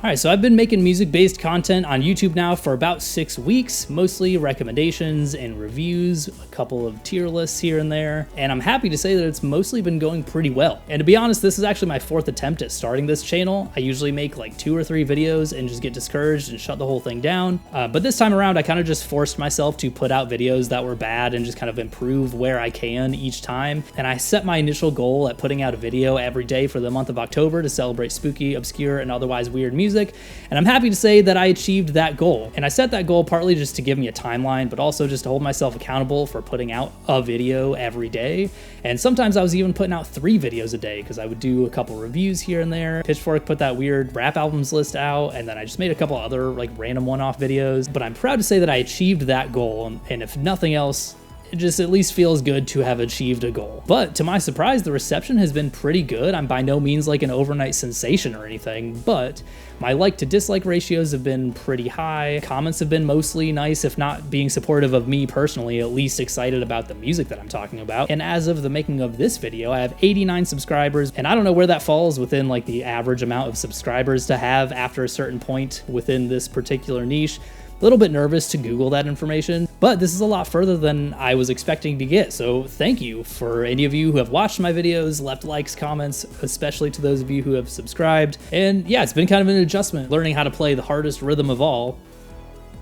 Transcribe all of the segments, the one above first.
Alright, so I've been making music-based content on YouTube now for about 6 weeks, mostly recommendations and reviews, a couple of tier lists here and there, and I'm happy to say that it's mostly been going pretty well. And to be honest, this is actually my 4th attempt at starting this channel. I usually make like 2 or 3 videos and just get discouraged and shut the whole thing down. But this time around, I kind of just forced myself to put out videos that were bad and just kind of improve where I can each time. And I set my initial goal at putting out a video every day for the month of October to celebrate spooky, obscure, and otherwise weird music. And I'm happy to say that I achieved that goal. And I set that goal partly just to give me a timeline, but also just to hold myself accountable for putting out a video every day. And sometimes I was even putting out 3 videos a day because I would do a couple reviews here and there. Pitchfork put that weird rap albums list out, and then I just made a couple other like random one-off videos. But I'm proud to say that I achieved that goal, and if nothing else, it just at least feels good to have achieved a goal. But to my surprise, the reception has been pretty good. I'm by no means like an overnight sensation or anything, but my like to dislike ratios have been pretty high. Comments have been mostly nice, if not being supportive of me personally, at least excited about the music that I'm talking about. And as of the making of this video, I have 89 subscribers, and I don't know where that falls within like the average amount of subscribers to have after a certain point within this particular niche. A little bit nervous to Google that information, but this is a lot further than I was expecting to get, so thank you for any of you who have watched my videos, left likes, comments, especially to those of you who have subscribed. And yeah, it's been kind of an adjustment, learning how to play the hardest rhythm of all,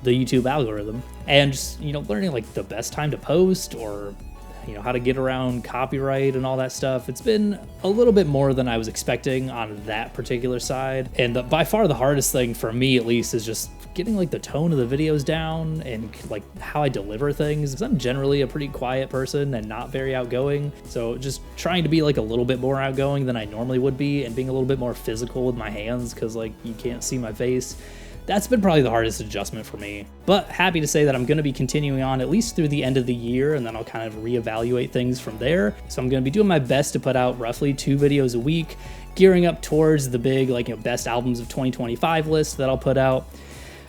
the YouTube algorithm, and just, you know, learning like the best time to post, or you know, how to get around copyright and all that stuff. It's been a little bit more than I was expecting on that particular side. And by far the hardest thing for me, at least, is just getting like the tone of the videos down and like how I deliver things. Because I'm generally a pretty quiet person and not very outgoing. So just trying to be like a little bit more outgoing than I normally would be, and being a little bit more physical with my hands because like you can't see my face. That's been probably the hardest adjustment for me, but happy to say that I'm going to be continuing on at least through the end of the year, and then I'll kind of reevaluate things from there. So I'm going to be doing my best to put out roughly 2 videos a week, gearing up towards the big like, you know, best albums of 2025 list that I'll put out.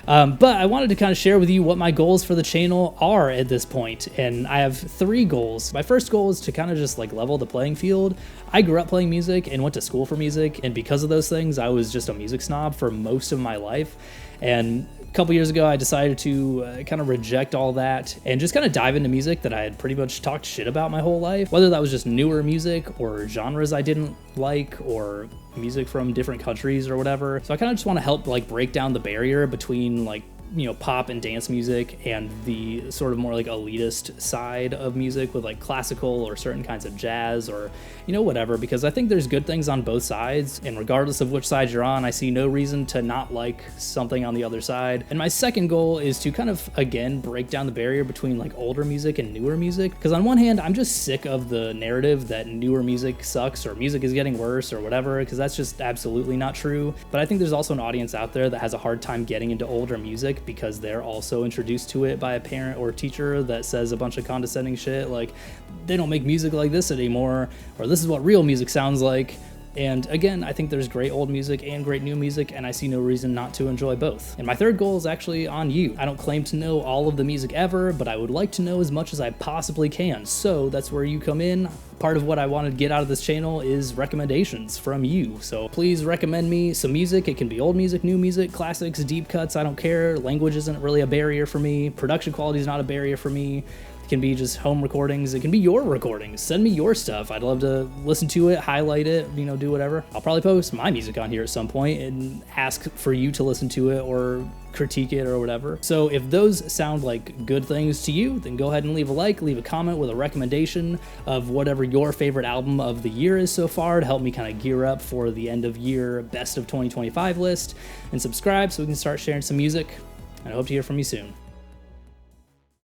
But I wanted to kind of share with you what my goals for the channel are at this point, and I have 3 goals. My first goal is to kind of just like level the playing field. I grew up playing music and went to school for music, and because of those things, I was just a music snob for most of my life. And a couple years ago, I decided to kind of reject all that and just kind of dive into music that I had pretty much talked shit about my whole life, whether that was just newer music or genres I didn't like, or music from different countries or whatever. So I kind of just want to help like break down the barrier between like, you know, pop and dance music and the sort of more like elitist side of music with like classical or certain kinds of jazz, or, you know, whatever, because I think there's good things on both sides, and regardless of which side you're on, I see no reason to not like something on the other side. And my second goal is to kind of, again, break down the barrier between like older music and newer music, because on one hand, I'm just sick of the narrative that newer music sucks or music is getting worse or whatever, because that's just absolutely not true. But I think there's also an audience out there that has a hard time getting into older music because they're also introduced to it by a parent or teacher that says a bunch of condescending shit like they don't make music like this anymore, or this is what real music sounds like. And again, I think there's great old music and great new music, and I see no reason not to enjoy both. And my third goal is actually on you. I don't claim to know all of the music ever, but I would like to know as much as I possibly can. So that's where you come in. Part of what I want to get out of this channel is recommendations from you. So please recommend me some music. It can be old music, new music, classics, deep cuts, I don't care. Language isn't really a barrier for me. Production quality is not a barrier for me. It can be just home recordings. It can be your recordings. Send me your stuff. I'd love to listen to it, highlight it, you know, do whatever. I'll probably post my music on here at some point and ask for you to listen to it or critique it or whatever. So if those sound like good things to you, then go ahead and leave a like, leave a comment with a recommendation of whatever your favorite album of the year is so far to help me kind of gear up for the end of year best of 2025 list, and subscribe so we can start sharing some music. And I hope to hear from you soon.